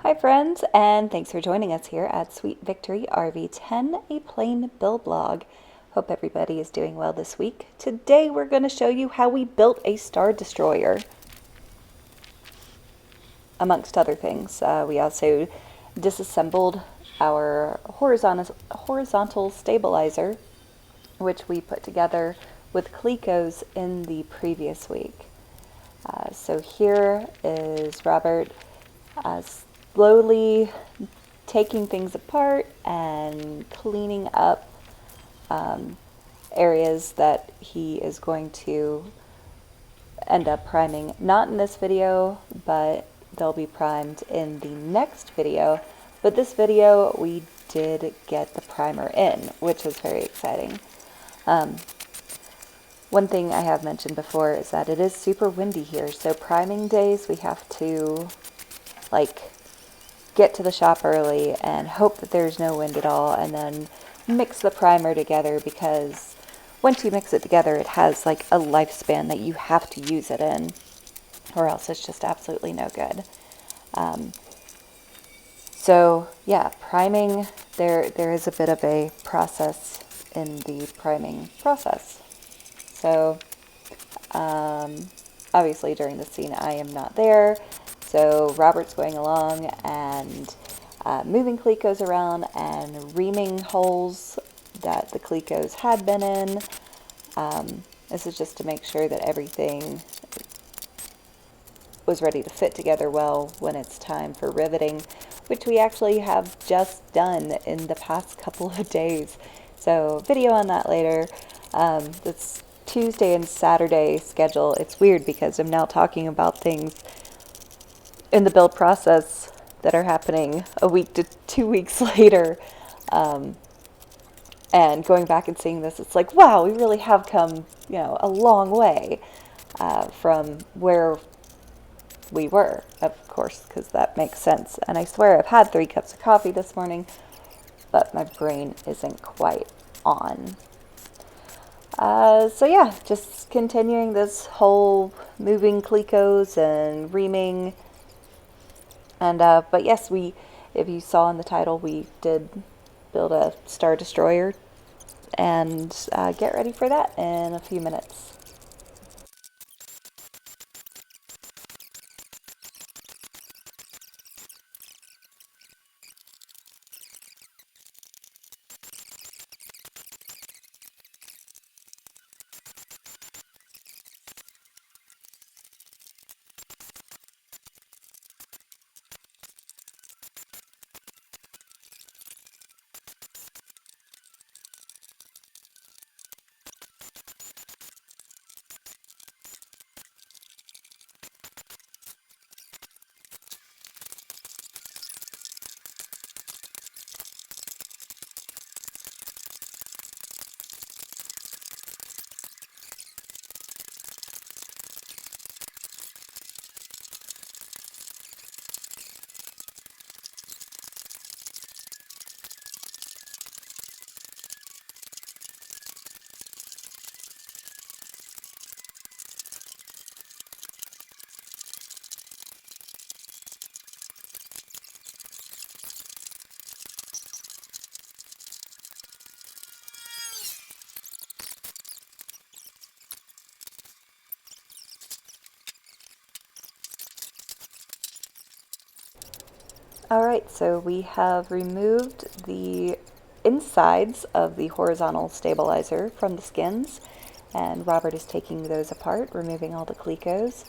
Hi friends, and thanks for joining us here at Sweet Victory RV10, a plain build blog. Hope everybody is doing well this week. Today we're going to show you how we built a Star Destroyer, amongst other things. We also disassembled our horizontal stabilizer, which we put together with Clecos in the previous week. So here is Robert slowly taking things apart and cleaning up areas that he is going to end up priming. Not in this video, but they'll be primed in the next video. But this video, we did get the primer in, which was very exciting. One thing I have mentioned before is that it is super windy here, so priming days we have to get to the shop early and hope that there's no wind at all, and then mix the primer together, because once you mix it together it has like a lifespan that you have to use it in, or else it's just absolutely no good. So yeah, priming, there is a bit of a process in the priming process. So obviously during the scene I am not there, so Robert's going along and moving Clecos around and reaming holes that the Clecos had been in. This is just to make sure that everything was ready to fit together well when it's time for riveting, which we actually have just done in the past couple of days. So video on that later. This Tuesday and Saturday schedule, it's weird because I'm now talking about things in the build process that are happening a week to 2 weeks later. And going back and seeing this, it's like, wow, we really have come, a long way from where we were, of course, because that makes sense. And I swear I've had 3 cups of coffee this morning, but my brain isn't quite on. So yeah, just continuing this whole moving Clecos and reaming. And but yes, if you saw in the title, we did build a Star Destroyer, and get ready for that in a few minutes. Alright, so we have removed the insides of the horizontal stabilizer from the skins, and Robert is taking those apart, removing all the Clecos.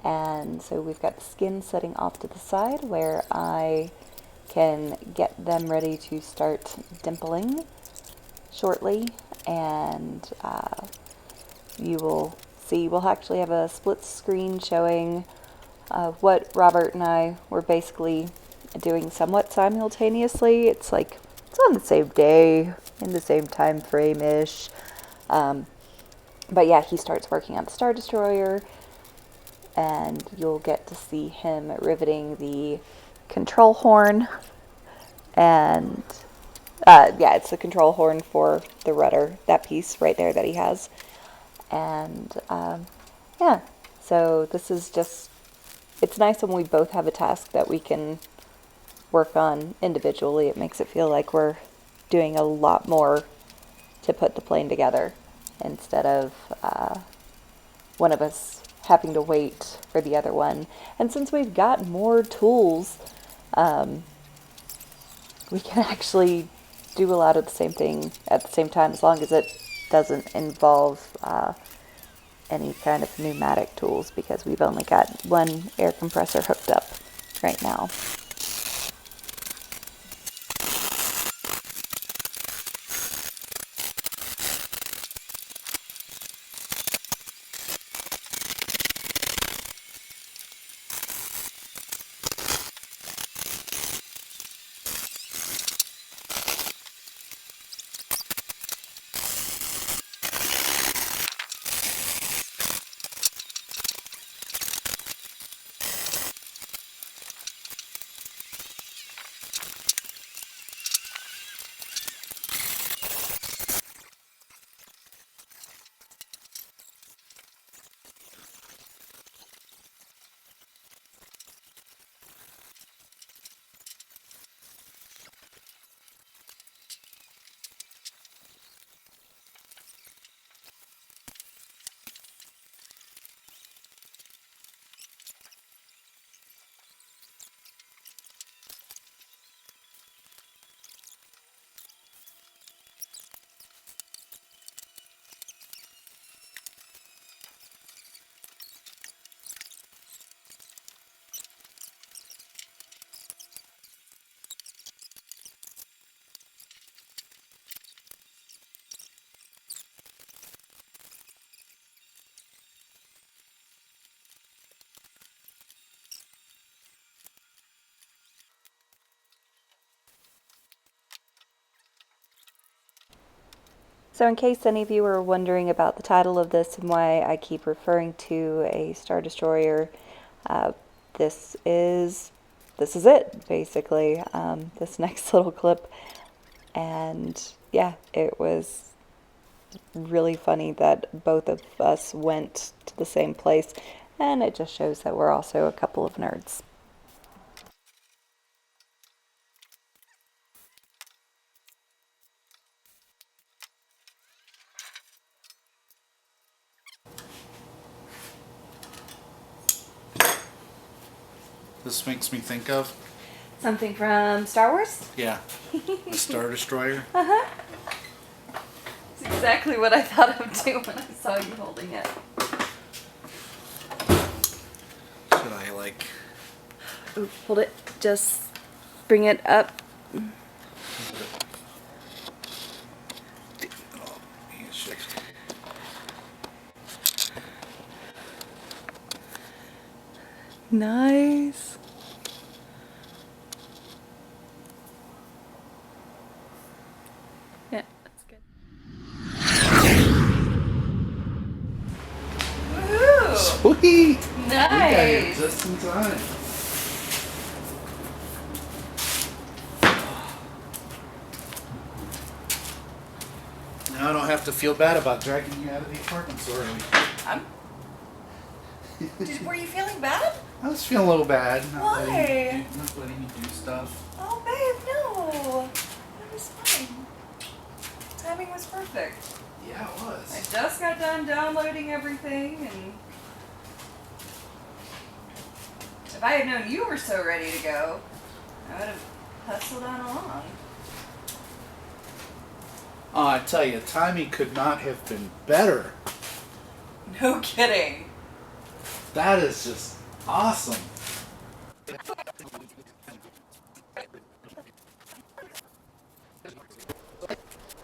And so we've got the skin sitting off to the side where I can get them ready to start dimpling shortly, and you will see we'll actually have a split screen showing what Robert and I were basically doing somewhat simultaneously. It's on the same day, in the same time frame-ish. But yeah, he starts working on the Star Destroyer, and you'll get to see him riveting the control horn. And yeah, it's the control horn for the rudder, that piece right there that he has. And yeah, so this is just, it's nice when we both have a task that we can work on individually, it makes it feel like we're doing a lot more to put the plane together instead of one of us having to wait for the other one. And since we've got more tools, we can actually do a lot of the same thing at the same time, as long as it doesn't involve any kind of pneumatic tools, because we've only got one air compressor hooked up right now. So in case any of you are wondering about the title of this and why I keep referring to a Star Destroyer, uh, this is it, basically, this next little clip. And yeah, it was really funny that both of us went to the same place, and it just shows that we're also a couple of nerds. This makes me think of? Something from Star Wars? Yeah. The Star Destroyer. It's exactly what I thought of too when I saw you holding it. Should I like... Ooh, hold it. Just bring it up. Oh, yeah, shit. Nice. Yeah, that's good. Woohoo! Sweet! Nice. We got here just in time. Now I don't have to feel bad about dragging you out of the apartment so early. Were you feeling bad? I was feeling a little bad. Why? Not letting you do stuff. Oh, babe, no. It was fine. Timing was perfect. Yeah, it I was. just got done downloading everything, and if I had known you were so ready to go, I would have hustled on along. Oh, I tell you, timing could not have been better. No kidding. That is just awesome.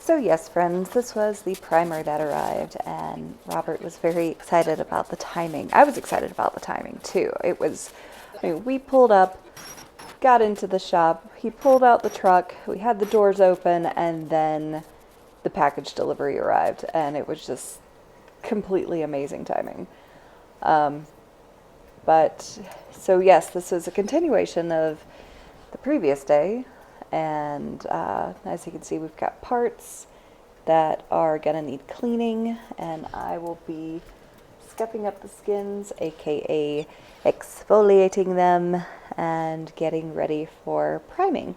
So yes, friends, this was the primer that arrived, and Robert was very excited about the timing. I was excited about the timing too. It was, we pulled up, got into the shop, he pulled out the truck, we had the doors open, and then the package delivery arrived, and it was just completely amazing timing. But so yes, this is a continuation of the previous day, and as you can see, we've got parts that are gonna need cleaning, and I will be scuffing up the skins, aka exfoliating them, and getting ready for priming.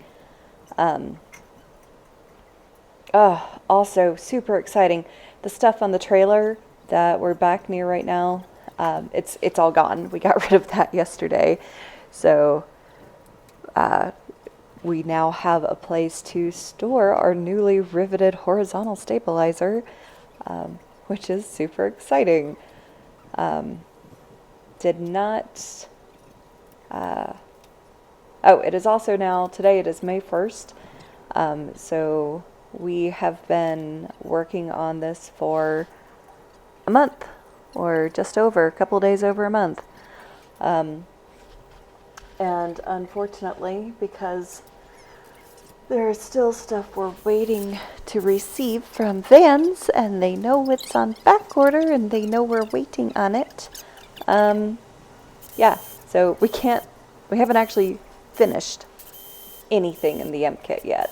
Also super exciting, the stuff on the trailer that we're back near right now, it's all gone. We got rid of that yesterday, so we now have a place to store our newly riveted horizontal stabilizer, which is super exciting. Did not... oh, it is also now, today it is May 1st, so we have been working on this for a month, or just over, a couple days over a month. And unfortunately, because there is still stuff we're waiting to receive from Vans, and they know it's on back order, and they know we're waiting on it. Yeah, so we haven't actually finished anything in the M kit yet.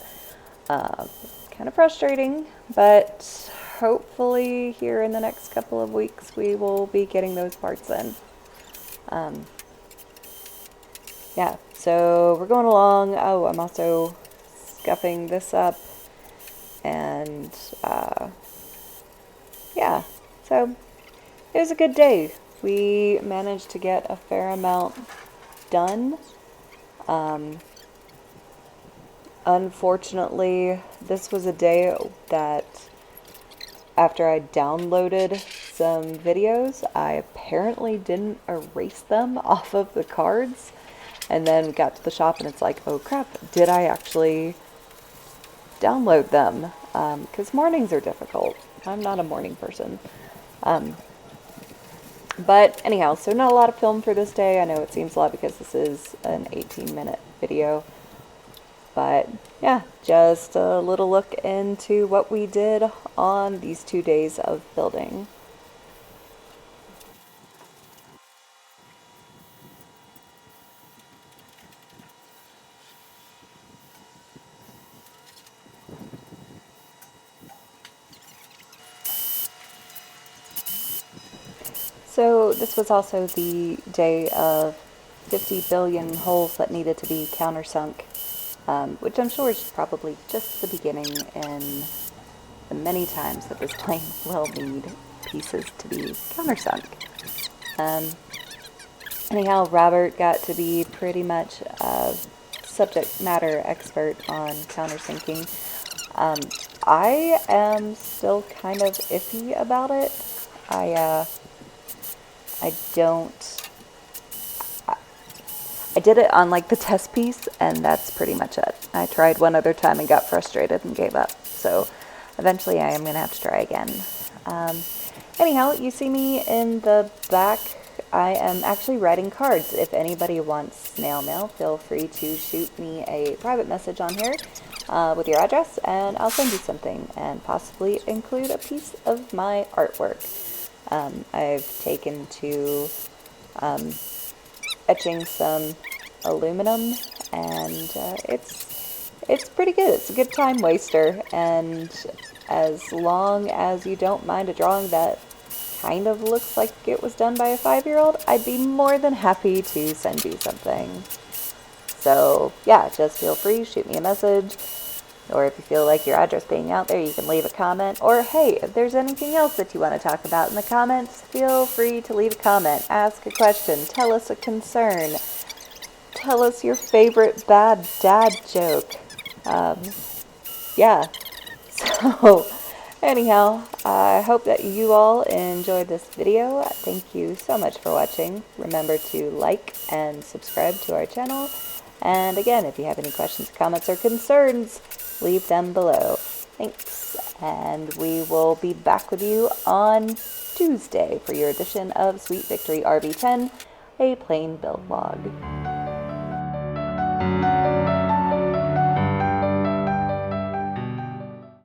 Kind of frustrating, but hopefully here in the next couple of weeks we will be getting those parts in. Yeah, so we're going along. Oh, I'm also scuffing this up, and yeah, so it was a good day. We managed to get a fair amount done. Unfortunately, this was a day that after I downloaded some videos, I apparently didn't erase them off of the cards, and then got to the shop and it's like, oh crap, did I actually download them? Because mornings are difficult. I'm not a morning person. But anyhow, so not a lot of film for this day. I know it seems a lot because this is an 18-minute video. But yeah, just a little look into what we did on these 2 days of building. So this was also the day of 50 billion holes that needed to be countersunk, which I'm sure is probably just the beginning in the many times that this plane will need pieces to be countersunk. Anyhow, Robert got to be pretty much a subject matter expert on countersinking. I am still kind of iffy about it. I did it on like the test piece, and that's pretty much it. I tried one other time and got frustrated and gave up. So eventually I am going to have to try again. Anyhow, you see me in the back. I am actually writing cards. If anybody wants snail mail, feel free to shoot me a private message on here with your address, and I'll send you something and possibly include a piece of my artwork. I've taken to etching some aluminum, and it's pretty good. It's a good time waster, and as long as you don't mind a drawing that kind of looks like it was done by a 5-year-old, I'd be more than happy to send you something. So yeah, just feel free, shoot me a message, or if you feel like your address being out there, you can leave a comment. Or hey, if there's anything else that you want to talk about in the comments, feel free to leave a comment, ask a question, tell us a concern, tell us your favorite bad dad joke. Yeah, so anyhow, I hope that you all enjoyed this video. Thank you so much for watching. Remember to like and subscribe to our channel. And again, if you have any questions, comments, or concerns, leave them below. Thanks, and we will be back with you on Tuesday for your edition of Sweet Victory RB10, a plain build log.